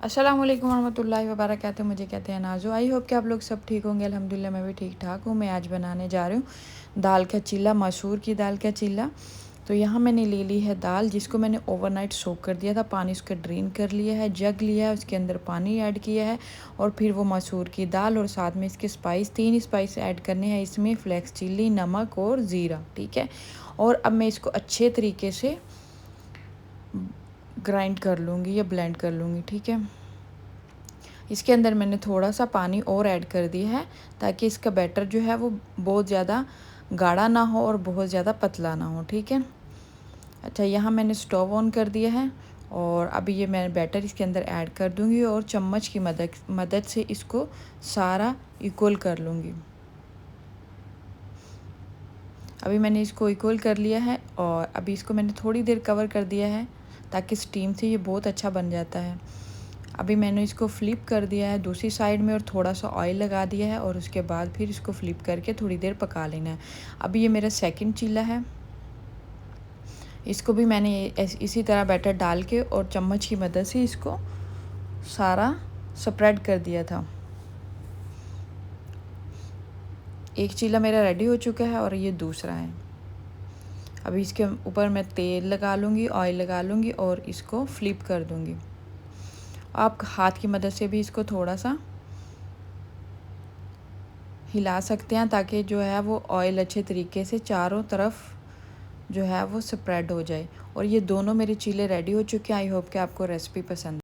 अस्सलाम वालेकुम रहमतुल्लाहि व बरकातहू। मुझे कहते हैं नाजो। आई होप कि आप लोग सब ठीक होंगे। अल्हम्दुलिल्लाह मैं भी ठीक ठाक हूँ। मैं आज बनाने जा रही हूँ दाल का चीला, मसूर की दाल का चीला। तो यहाँ मैंने ले ली है दाल, जिसको मैंने ओवरनाइट सोक कर दिया था। पानी उसका ड्रेन कर लिया है, जग लिया है, उसके अंदर पानी ऐड किया है और फिर वो मसूर की दाल और साथ में इसके स्पाइस, 3 स्पाइस ऐड करने हैं इसमें, फ्लेक्स चिल्ली, नमक और ज़ीरा। ठीक है। और अब मैं इसको अच्छे तरीके से ग्राइंड कर लूँगी या ब्लेंड कर लूँगी। ठीक है। इसके अंदर मैंने थोड़ा सा पानी और ऐड कर दिया है ताकि इसका बैटर जो है वो बहुत ज़्यादा गाढ़ा ना हो और बहुत ज़्यादा पतला ना हो। ठीक है। अच्छा, यहाँ मैंने स्टोव ऑन कर दिया है और अभी ये मैं बैटर इसके अंदर ऐड कर दूँगी और चम्मच की मदद से इसको सारा इक्वल कर लूँगी। अभी मैंने इसको इक्वल कर लिया है और अभी इसको मैंने थोड़ी देर कवर कर दिया है ताकि स्टीम से ये बहुत अच्छा बन जाता है। अभी मैंने इसको फ्लिप कर दिया है दूसरी साइड में और थोड़ा सा ऑयल लगा दिया है और उसके बाद फिर इसको फ्लिप करके थोड़ी देर पका लेना है। अभी ये मेरा सेकंड चीला है। इसको भी मैंने इसी तरह बैटर डाल के और चम्मच की मदद से इसको सारा स्प्रेड कर दिया था। एक चीला मेरा रेडी हो चुका है और ये दूसरा है। अभी इसके ऊपर मैं तेल लगा लूँगी, ऑयल लगा लूँगी और इसको फ्लिप कर दूँगी। आप हाथ की मदद से भी इसको थोड़ा सा हिला सकते हैं ताकि जो है वो ऑयल अच्छे तरीके से चारों तरफ जो है वो स्प्रेड हो जाए। और ये दोनों मेरे चीले रेडी हो चुके हैं। आई होप कि आपको रेसिपी पसंद